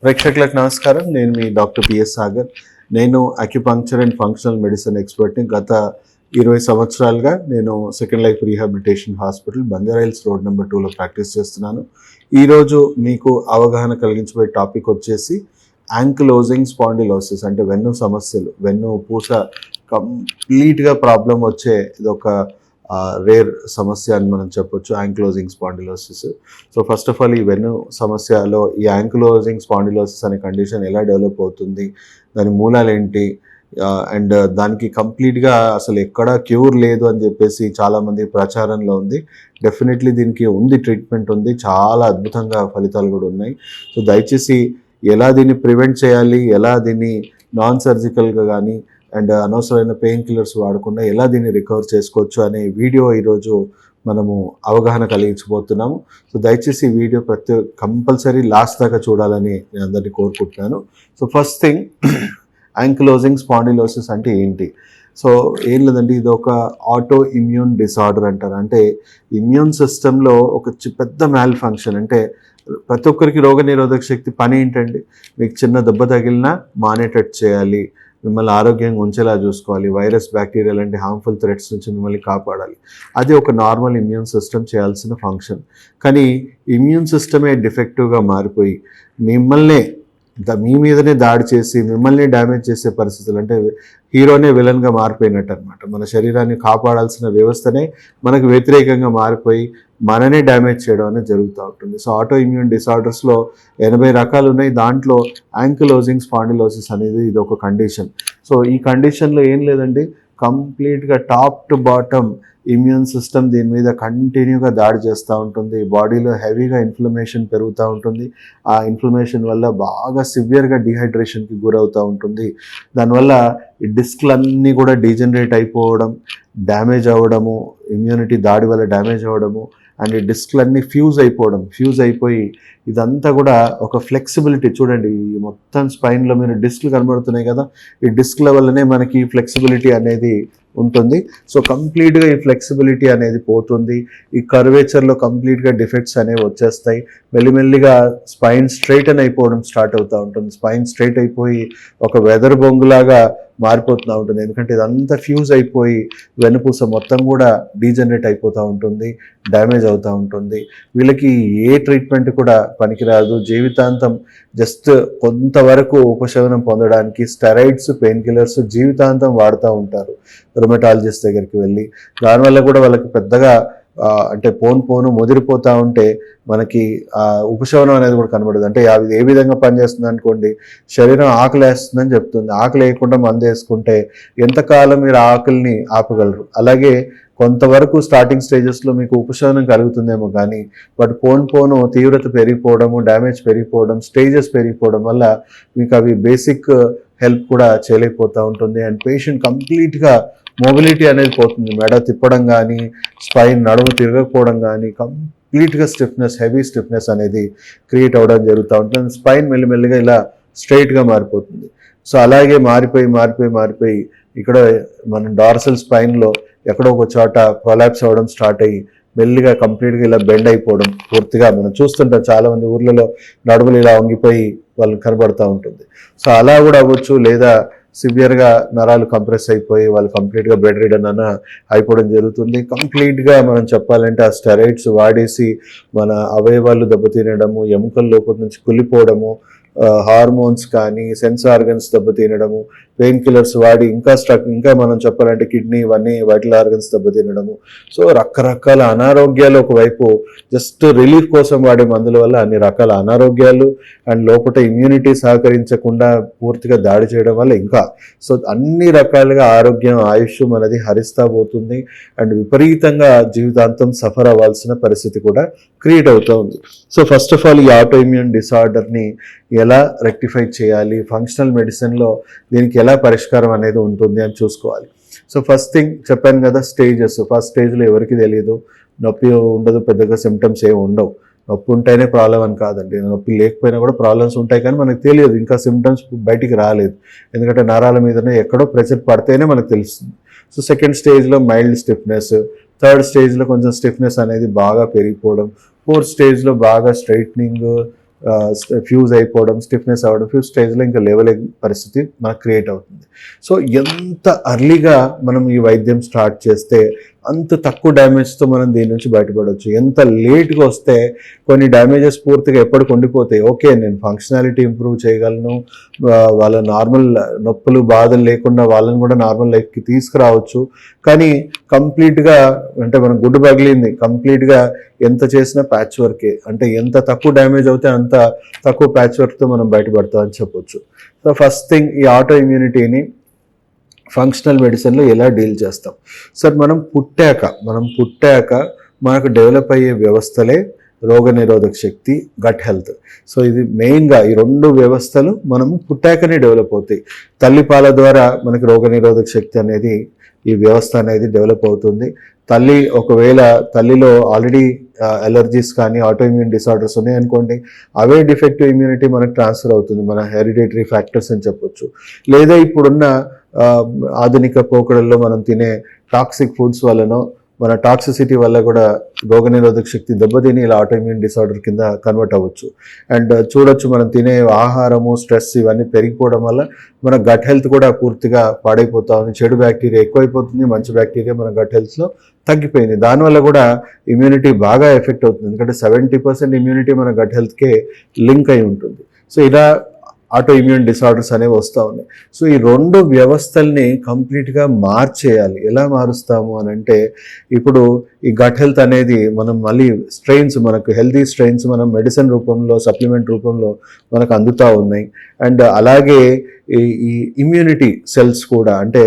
ప్రేక్షకులకు నమస్కారం. నేను మీ డాక్టర్ పిఎస్ సాగర్. నేను అక్యుపంక్చర్ అండ్ ఫంక్షనల్ మెడిసిన్ ఎక్స్పర్ట్ని. గత 20 సంవత్సరాలుగా నేను second life rehabilitation hospital Banjara Hills road number 2లో ప్రాక్టీస్ చేస్తున్నాను. ఈరోజు మీకు అవగాహన కలిగించబోయే టాపిక్ వచ్చేసి యాంకిలోజింగ్ స్పాండిలోసిస్, అంటే వెన్ను సమస్యలు, వెన్ను పూస కంప్లీట్గా ప్రాబ్లం వచ్చే ఇదొక రేర్ సమస్య అని మనం చెప్పొచ్చు, ankylosing spondylosis. So first of all ఈ వెన్ను సమస్యలో ఈ యాంకిలోజింగ్ స్పాండిలోసిస్ అనే కండిషన్ ఎలా డెవలప్ అవుతుంది, దాని మూలాలు ఏంటి, అండ్ దానికి కంప్లీట్గా అసలు ఎక్కడా క్యూర్ లేదు అని చెప్పేసి చాలామంది ప్రచారంలో ఉంది. డెఫినెట్లీ దీనికి ఉంది, ట్రీట్మెంట్ ఉంది, చాలా అద్భుతంగా ఫలితాలు కూడా ఉన్నాయి. సో దయచేసి ఎలా దీన్ని ప్రివెంట్ చేయాలి, ఎలా దీన్ని నాన్ సర్జికల్గా కానీ అండ్ అనవసరమైన పెయిన్ కిల్లర్స్ వాడకుండా ఎలా దీన్ని రికవర్ చేసుకోవచ్చు అనే వీడియో ఈరోజు మనము అవగాహన కలిగించబోతున్నాము. సో దయచేసి ఈ వీడియో కంపల్సరీ లాస్ట్ దాకా చూడాలని నేను అందరినీ కోరుకుంటున్నాను. So first thing, ankylosing spondylosis అంటే ఏంటి? సో ఏం లేదండి, ఇది ఒక ఆటో ఇమ్యూన్ డిసార్డర్ అంటారు. అంటే ఇమ్యూన్ సిస్టంలో ఒక పెద్ద మ్యాల్ ఫంక్షన్. అంటే ప్రతి ఒక్కరికి రోగనిరోధక శక్తి పని ఏంటండి? మీకు చిన్న దెబ్బ తగిలినా మానేటట్టు చేయాలి, మిమ్మల్ని ఆరోగ్యంగా ఉంచేలా చూసుకోవాలి, వైరస్ బ్యాక్టీరియా లాంటి హార్మ్ఫుల్ థ్రెట్స్ నుంచి మిమ్మల్ని కాపాడాలి. అది ఒక నార్మల్ ఇమ్యూన్ సిస్టమ్ చేయాల్సిన ఫంక్షన్. కానీ ఇమ్యూన్ సిస్టమే డిఫెక్టివ్గా మారిపోయి మిమ్మల్నే మీ మీదనే దాడి చేసి మిమ్మల్ని డ్యామేజ్ చేసే పరిస్థితులు, అంటే హీరోనే విలన్గా మారిపోయినట్టు అనమాట. మన శరీరాన్ని కాపాడాల్సిన వ్యవస్థనే మనకు వ్యతిరేకంగా మారిపోయి మననే డ్యామేజ్ చేయడం అనేది జరుగుతూ ఉంటుంది. సో ఆటో ఇమ్యూన్ డిసార్డర్స్లో 80 రకాలు ఉన్నాయి. దాంట్లో యాంకిలోజింగ్ స్పాండిలోసిస్ అనేది ఇది ఒక కండిషన్. సో ఈ కండిషన్లో ఏం లేదండి, కంప్లీట్గా top to bottom immune system దీని మీద కంటిన్యూగా దాడి చేస్తూ ఉంటుంది. బాడీలో హెవీగా ఇన్ఫ్లమేషన్ పెరుగుతూ ఉంటుంది. ఆ ఇన్ఫ్లమేషన్ వల్ల బాగా సివియర్గా డిహైడ్రేషన్కి గురవుతూ ఉంటుంది. దానివల్ల ఈ డిస్క్లన్నీ కూడా డీజనరేట్ అయిపోవడం, డ్యామేజ్ అవ్వడము, ఇమ్యూనిటీ దాడి వల్ల డ్యామేజ్ అవ్వడము, అండ్ ఈ డిస్క్లన్నీ ఫ్యూజ్ అయిపోయి ఇదంతా కూడా ఒక ఫ్లెక్సిబిలిటీ. చూడండి, ఈ మొత్తం స్పైన్లో మీరు డిస్క్లు కనబడుతున్నాయి కదా, ఈ డిస్క్ల వల్లనే మనకి ఫ్లెక్సిబిలిటీ అనేది ఉంటుంది. సో కంప్లీట్గా ఈ ఫ్లెక్సిబిలిటీ అనేది పోతుంది. ఈ కర్వేచర్లో కంప్లీట్గా డిఫెక్ట్స్ అనేవి వచ్చేస్తాయి. మెల్లిమెల్లిగా స్పైన్ స్ట్రైటన్ అయిపోవడం స్టార్ట్ అవుతూ ఉంటుంది. స్పైన్ స్ట్రైట్ అయిపోయి ఒక వెదర్ బొంగులాగా మారిపోతూ ఉంటుంది. ఎందుకంటే ఇదంతా ఫ్యూజ్ అయిపోయి వెన్నుపూస మొత్తం కూడా డీజనరేట్ అయిపోతూ ఉంటుంది, డ్యామేజ్ అవుతూ ఉంటుంది. వీళ్ళకి ఏ ట్రీట్మెంట్ కూడా పనికిరాదు. జీవితాంతం జస్ట్ కొంతవరకు ఉపశమనం పొందడానికి స్టెరాయిడ్స్, పెయిన్ కిల్లర్స్ జీవితాంతం వాడుతూ ఉంటారు రుమటాలజిస్ట్ దగ్గరికి వెళ్ళి. దానివల్ల కూడా వాళ్ళకి పెద్దగా అంటే పోను ముదిరిపోతూ ఉంటే మనకి ఉపశమనం అనేది కూడా కనబడదు. అంటే అది ఏ విధంగా పనిచేస్తుంది అనుకోండి, శరీరం ఆకలి వేస్తుందని చెప్తుంది. ఆకలి వేయకుండా మందు వేసుకుంటే ఎంతకాలం మీరు ఆకలిని ఆపగలరు? అలాగే కొంతవరకు స్టార్టింగ్ స్టేజెస్లో మీకు ఉపశమనం కలుగుతుందేమో కానీ బట్ పోను తీవ్రత పెరిగిపోవడము, డ్యామేజ్ పెరిగిపోవడం, స్టేజెస్ పెరిగిపోవడం వల్ల మీకు అవి బేసిక్ హెల్ప్ కూడా చేయలేకపోతూ ఉంటుంది. అండ్ పేషెంట్ కంప్లీట్గా మొబిలిటీ అనేది పోతుంది. మెడ తిప్పడం కానీ, స్పైన్ నడుము తిరగకపోవడం కానీ, కంప్లీట్గా స్టిఫ్నెస్, హెవీ స్టిఫ్నెస్ అనేది క్రియేట్ అవ్వడం జరుగుతూ ఉంటుంది. స్పైన్ మెల్లిమెల్లిగా ఇలా స్ట్రైట్గా మారిపోతుంది. సో అలాగే మారిపోయి ఇక్కడ మన డార్సల్ స్పైన్లో ఎక్కడో ఒక చోట ప్రొలాప్స్ అవ్వడం స్టార్ట్ అయ్యి మెల్లిగా కంప్లీట్గా ఇలా బెండ్ అయిపోవడం పూర్తిగా మనం చూస్తుంటాం. చాలామంది ఊర్లలో నడుములు ఇలా వంగిపోయి వాళ్ళు కనబడుతూ ఉంటుంది. సో అలా కూడా అవ్వచ్చు. లేదా సివియర్గా నరాలు కంప్రెస్ అయిపోయి వాళ్ళు కంప్లీట్గా బెడ్ రిడన్ అన్న అయిపోవడం జరుగుతుంది. కంప్లీట్గా మనం చెప్పాలంటే ఆ స్టెరాయిడ్స్ వాడేసి మన అవయవాలు దెబ్బతినడము, ఎముకల లోపల నుంచి కుళ్ళిపోవడము, హార్మోన్స్ కానీ సెన్స్ ఆర్గన్స్ దెబ్బతినడము, పెయిన్ కిల్లర్స్ వాడి ఇంకా మనం చెప్పాలంటే కిడ్నీ, ఇవన్నీ వైటల్ ఆర్గన్స్ దెబ్బతినడము. సో రకరకాల అనారోగ్యాలు, ఒకవైపు జస్ట్ రిలీఫ్ కోసం వాడే మందుల వల్ల అన్ని రకాల అనారోగ్యాలు, అండ్ లోపల ఇమ్యూనిటీ సహకరించకుండా పూర్తిగా దాడి చేయడం వల్ల ఇంకా సో అన్ని రకాలుగా ఆరోగ్యం, ఆయుష్ అనేది హరిస్తా పోతుంది. అండ్ విపరీతంగా జీవితాంతం సఫర్ అవ్వాల్సిన పరిస్థితి కూడా క్రియేట్ అవుతూ ఉంది. సో ఫస్ట్ ఆఫ్ ఆల్ ఈ ఆటో ఇమ్యూన్ డిసార్డర్ని ఎలా రెక్టిఫై చేయాలి, ఫంక్షనల్ మెడిసిన్లో దీనికి ఎలా పరిష్కారం అనేది ఉంటుంది అని చూసుకోవాలి. సో ఫస్ట్ థింగ్ చెప్పాను కదా, స్టేజెస్. ఫస్ట్ స్టేజ్లో ఎవరికి తెలియదు, నొప్పి ఉండదు, పెద్దగా సిమ్టమ్స్ ఏమి ఉండవు. నొప్పి ఉంటేనే ప్రాబ్లం అని కాదండి, నొప్పి లేకపోయినా కూడా ప్రాబ్లమ్స్ ఉంటాయి, కానీ మనకు తెలియదు, ఇంకా సిమ్టమ్స్ బయటికి రాలేదు. ఎందుకంటే నరాల మీదనే ఎక్కడో ప్రెషర్ పడితేనే మనకు తెలుస్తుంది. సో సెకండ్ స్టేజ్లో మైల్డ్ స్టిఫ్నెస్, థర్డ్ స్టేజ్లో కొంచెం స్టిఫ్నెస్ అనేది బాగా పెరిగిపోవడం, ఫోర్త్ స్టేజ్లో బాగా స్ట్రైట్నింగ్, ఫ్యూజ్ అయిపోవడం, స్టిఫ్నెస్ అవ్వడం, ఫ్యూ స్టేజ్లో ఇంకా లేవలేని పరిస్థితి మనకు క్రియేట్ అవుతుంది. సో ఎంత అర్లీగా మనం ఈ వైద్యం స్టార్ట్ చేస్తే అంత తక్కువ డ్యామేజ్తో మనం దీని నుంచి బయటపడవచ్చు. ఎంత లేట్గా వస్తే కొన్ని డ్యామేజెస్ పూర్తిగా ఎప్పటికి ఉండిపోతాయి. ఓకే, నేను ఫంక్షనాలిటీ ఇంప్రూవ్ చేయగలను, వాళ్ళ నార్మల్ నొప్పులు బాధలు లేకుండా వాళ్ళని కూడా నార్మల్ లైఫ్కి తీసుకురావచ్చు. కానీ కంప్లీట్గా అంటే మనం గుడ్డు పగిలింది, కంప్లీట్గా ఎంత చేసినా ప్యాచ్ వర్కే. అంటే ఎంత తక్కువ డ్యామేజ్ అవుతే అంత తక్కువ ప్యాచ్ వర్క్తో మనం బయటపడతామని చెప్పొచ్చు. సో ఫస్ట్ థింగ్, ఈ ఆటో ఇమ్యూనిటీని ఫంక్షనల్ మెడిసిన్లో ఎలా డీల్ చేస్తాం? సార్, మనం పుట్టాక మనకు డెవలప్ అయ్యే వ్యవస్థలే రోగనిరోధక శక్తి, గట్ హెల్త్. సో ఇది మెయిన్గా ఈ రెండు వ్యవస్థలు మనము పుట్టాకనే డెవలప్ అవుతాయి. తల్లిపాల ద్వారా మనకి రోగనిరోధక శక్తి అనేది, ఈ వ్యవస్థ అనేది డెవలప్ అవుతుంది. ఒకవేళ తల్లిలో ఆల్రెడీ అలర్జీస్ కానీ ఆటోఇమ్యూన్ డిసార్డర్స్ ఉన్నాయనుకోండి, అవే డిఫెక్టివ్ ఇమ్యూనిటీ మనకు ట్రాన్స్ఫర్ అవుతుంది, మన హెరిడిటరీ ఫ్యాక్టర్స్ అని చెప్పొచ్చు. లేదా ఇప్పుడున్న ఆధునిక పోకడల్లో మనం తినే టాక్సిక్ ఫుడ్స్ వల్లనో మన టాక్సిసిటీ వల్ల కూడా రోగనిరోధక శక్తి దెబ్బతిని ఇలా ఆటోఇమ్యూన్ డిసార్డర్ కింద కన్వర్ట్ అవ్వచ్చు. అండ్ చూడొచ్చు, మనం తినే ఆహారము, స్ట్రెస్ ఇవన్నీ పెరిగిపోవడం వల్ల మన గట్ హెల్త్ కూడా పూర్తిగా పాడైపోతా ఉంది. చెడు బ్యాక్టీరియా ఎక్కువైపోతుంది, మంచి బ్యాక్టీరియా మన గట్ హెల్త్లో తగ్గిపోయింది. దానివల్ల కూడా ఇమ్యూనిటీ బాగా ఎఫెక్ట్ అవుతుంది. ఎందుకంటే 70% ఇమ్యూనిటీ మన గట్ హెల్త్కే లింక్ అయి ఉంటుంది. సో ఇలా ఆటో ఇమ్యూన్ డిసార్డర్స్ అనేవి వస్తూ ఉన్నాయి. సో ఈ రెండు వ్యవస్థల్ని కంప్లీట్గా మార్చేయాలి. ఎలా మారుస్తాము అని అంటే, ఇప్పుడు ఈ గట్ హెల్త్ అనేది మనం మళ్ళీ స్ట్రెయిన్స్, మనకు హెల్తీ స్ట్రెయిన్స్ మనం మెడిసిన్ రూపంలో, సప్లిమెంట్ రూపంలో మనకు అందుతూ ఉన్నాయి. అండ్ అలాగే ఈ ఇమ్యూనిటీ సెల్స్ కూడా, అంటే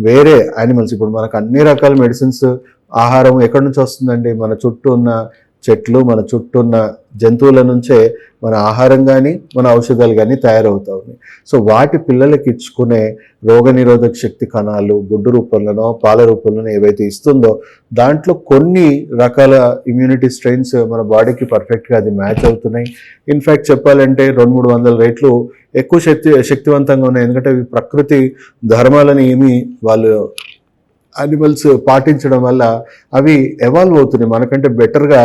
వేరే యానిమల్స్, ఇప్పుడు మనకు అన్ని రకాల మెడిసిన్స్, ఆహారం ఎక్కడి నుంచి వస్తుందండి? మన చుట్టూ ఉన్న చెట్లు, మన చుట్టూ ఉన్న జంతువుల నుంచే మన ఆహారం కానీ మన ఔషధాలు కానీ తయారవుతూ ఉన్నాయి. సో వాటి పిల్లలకి ఇచ్చుకునే రోగనిరోధక శక్తి కణాలు గుడ్డు రూపంలోనో పాల రూపంలోనో ఏవైతే ఇస్తుందో, దాంట్లో కొన్ని రకాల ఇమ్యూనిటీ స్ట్రెయిన్స్ మన బాడీకి పర్ఫెక్ట్గా అది మ్యాచ్ అవుతున్నాయి. ఇన్ఫ్యాక్ట్ చెప్పాలంటే 200-300 రెట్లు ఎక్కువ శక్తివంతంగా ఉన్నాయి. ఎందుకంటే అవి ప్రకృతి ధర్మాలని ఏమి వాళ్ళు యానిమల్స్ పాటించడం వల్ల అవి ఎవాల్వ్ అవుతున్నాయి, మనకంటే బెటర్గా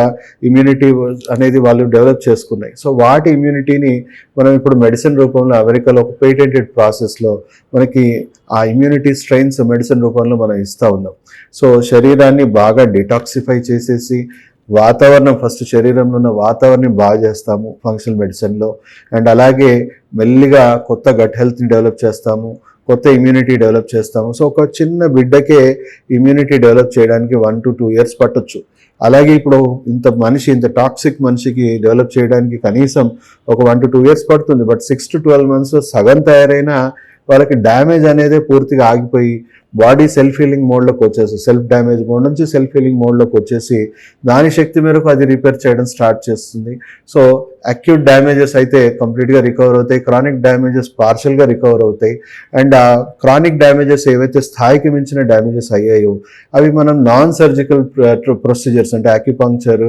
ఇమ్యూనిటీ అనేది వాళ్ళు డెవలప్ చేసుకున్నాయి. సో వాటి ఇమ్యూనిటీని మనం ఇప్పుడు మెడిసిన్ రూపంలో అమెరికాలో ఒక పేటెంటెడ్ ప్రాసెస్లో మనకి ఆ ఇమ్యూనిటీ స్ట్రెయిన్స్ మెడిసిన్ రూపంలో మనం ఇస్తూ ఉన్నాం. సో శరీరాన్ని బాగా డిటాక్సిఫై చేసేసి వాతావరణం, ఫస్ట్ శరీరంలో ఉన్న వాతావరణం బాగా చేస్తాము ఫంక్షనల్ మెడిసిన్లో. అండ్ అలాగే మెల్లిగా కొత్త గట్ హెల్త్ని డెవలప్ చేస్తాము, కొత్త ఇమ్యూనిటీ డెవలప్ చేస్తాము. సో ఒక చిన్న బిడ్డకే ఇమ్యూనిటీ డెవలప్ చేయడానికి 1 to 2 years పట్టొచ్చు. అలాగే ఇప్పుడు ఇంత టాక్సిక్ మనిషికి డెవలప్ చేయడానికి కనీసం ఒక 1 to 2 years పడుతుంది. బట్ 6 to 12 months సగం తయారైన వాళ్ళకి డ్యామేజ్ అనేది పూర్తిగా ఆగిపోయి బాడీ సెల్ఫ్ హీలింగ్ మోడ్లోకి వచ్చేసి, సెల్ఫ్ డ్యామేజ్ మోడ్ నుంచి సెల్ఫ్ హీలింగ్ మోడ్లోకి వచ్చేసి దాని శక్తి మేరకు అది రిపేర్ చేయడం స్టార్ట్ చేస్తుంది. సో అక్యూట్ డ్యామేజెస్ అయితే కంప్లీట్గా రికవర్ అవుతాయి, క్రానిక్ డ్యామేజెస్ పార్షియల్గా రికవర్ అవుతాయి. అండ్ ఆ క్రానిక్ డ్యామేజెస్ ఏవైతే స్థాయికి మించిన డ్యామేజెస్ అయ్యాయో అవి మనం నాన్ సర్జికల్ ప్రొసీజర్స్, అంటే అక్యుపంక్చర్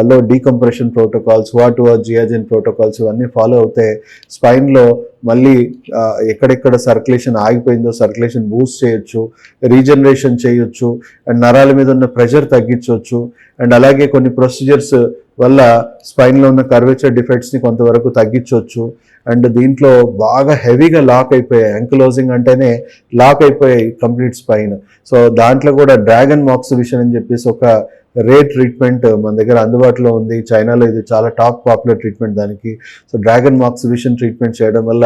లో డీకంప్రెషన్ ప్రోటోకాల్స్, జియాజిన్ ప్రోటోకాల్స్ ఇవన్నీ ఫాలో అవుతే స్పైన్లో మళ్ళీ ఎక్కడెక్కడ సర్క్యులేషన్ ఆగిపోయిందో సర్క్యులేషన్ బూస్ట్ చేయొచ్చు, రీజనరేషన్ చేయొచ్చు, అండ్ నరాల మీద ఉన్న ప్రెషర్ తగ్గించవచ్చు. అండ్ అలాగే కొన్ని ప్రొసీజర్స్ వల్ల స్పైన్లో ఉన్న కర్వేచర్ డిఫెక్ట్స్ని కొంతవరకు తగ్గించవచ్చు. అండ్ దీంట్లో బాగా హెవీగా లాక్ అయిపోయాయి, యాంకిలోజింగ్ అంటేనే లాక్ అయిపోయాయి కంప్లీట్ స్పైన్. సో దాంట్లో కూడా డ్రాగన్ మాక్సిబిషన్ అని చెప్పేసి ఒక రేర్ ట్రీట్మెంట్ మన దగ్గర అందుబాటులో ఉంది. చైనాలో ఇది చాలా టాప్ పాపులర్ ట్రీట్మెంట్ దానికి. సో డ్రాగన్ మాక్సిబిషన్ ట్రీట్మెంట్ చేయడం వల్ల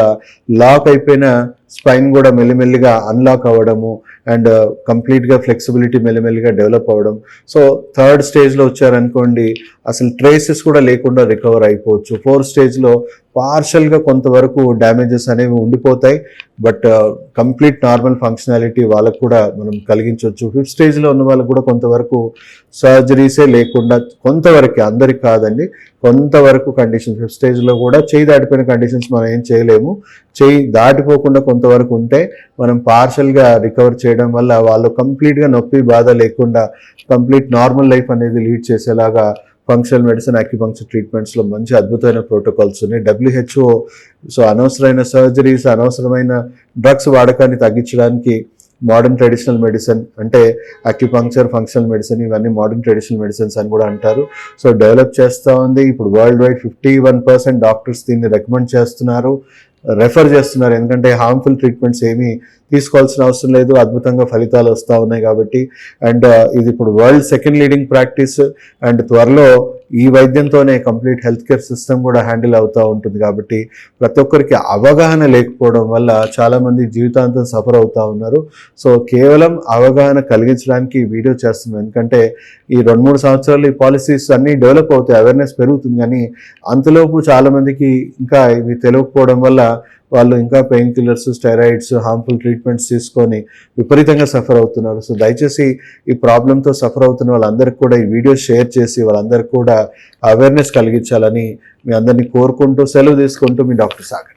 లాక్ అయిపోయిన స్పైన్ కూడా మెల్లిమెల్లిగా అన్లాక్ అవ్వడము అండ్ కంప్లీట్గా ఫ్లెక్సిబిలిటీ మెల్లిమెల్లిగా డెవలప్ అవ్వడం. సో 3rd స్టేజ్లో వచ్చారనుకోండి, అసలు ట్రేసెస్ కూడా లేకుండా రికవర్ అయిపోవచ్చు. 4th స్టేజ్లో పార్షల్గా కొంతవరకు డ్యామేజెస్ అనేవి ఉండిపోతాయి, బట్ కంప్లీట్ నార్మల్ ఫంక్షనాలిటీ వాళ్ళకు కూడా మనం కలిగించవచ్చు. 5th స్టేజ్లో ఉన్న వాళ్ళకు కూడా కొంతవరకు సర్జరీసే లేకుండా, కొంతవరకు, అందరికి కాదండి, కొంతవరకు కండిషన్స్ 5th స్టేజ్లో కూడా చేయి దాటిపోయిన కండిషన్స్ మనం ఏం చేయలేము. చేయి దాటిపోకుండా కొంతవరకు ఉంటే మనం పార్షల్గా రికవర్ చేయడం వల్ల వాళ్ళు కంప్లీట్గా నొప్పి బాధ లేకుండా కంప్లీట్ నార్మల్ లైఫ్ అనేది లీడ్ చేసేలాగా ఫంక్షనల్ మెడిసిన్, అక్యుపంక్చర్ ట్రీట్మెంట్స్లో మంచి అద్భుతమైన ప్రోటోకాల్స్ ఉన్నాయి. WHO సో అనవసరమైన సర్జరీస్, అనవసరమైన డ్రగ్స్ వాడకాన్ని తగ్గించడానికి మోడర్న్ ట్రెడిషనల్ మెడిసిన్ అంటే అక్యుపంక్చర్, ఫంక్షనల్ మెడిసిన్ ఇవన్నీ మోడర్న్ ట్రెడిషనల్ మెడిసిన్స్ అని కూడా అంటారు. సో డెవలప్ చేస్తూ ఉంది. ఇప్పుడు వరల్డ్ వైడ్ 51% డాక్టర్స్ దీన్ని రికమెండ్ చేస్తున్నారు, రెఫర్ చేస్తున్నారు. ఎందుకంటే హార్మ్ఫుల్ ట్రీట్మెంట్స్ ఏమీ తీసుకోవాల్సిన అవసరం లేదు, అద్భుతంగా ఫలితాలు వస్తూ ఉన్నాయి కాబట్టి. అండ్ ఇది ఇప్పుడు world second leading practice. And త్వరలో ఈ వైద్యంతోనే కంప్లీట్ హెల్త్ కేర్ సిస్టమ్ కూడా హ్యాండిల్ అవుతూ ఉంటుంది కాబట్టి ప్రతి ఒక్కరికి అవగాహన లేకపోవడం వల్ల చాలామంది జీవితాంతం సఫర్ అవుతూ ఉన్నారు. సో కేవలం అవగాహన కలిగించడానికి ఈ వీడియో చేస్తున్నాం. ఎందుకంటే ఈ 2-3 సంవత్సరాలు ఈ పాలసీస్ అన్నీ డెవలప్ అవుతాయి, అవేర్నెస్ పెరుగుతుంది, కానీ అంతలోపు చాలామందికి ఇంకా ఇవి తెలియకపోవడం వల్ల వాళ్ళు ఇంకా pain killers, steroids, harmful treatments తీసుకొని విపరీతంగా సఫర్ అవుతున్నారు. సో దయచేసి ఈ ప్రాబ్లంతో సఫర్ అవుతున్న వాళ్ళందరికీ కూడా ఈ వీడియో షేర్ చేసి వాళ్ళందరికీ కూడా అవేర్నెస్ కలిగించాలని మీ అందరినీ కోరుకుంటూ సెలవు తీసుకుంటూ మీ డాక్టర్ సాగర్.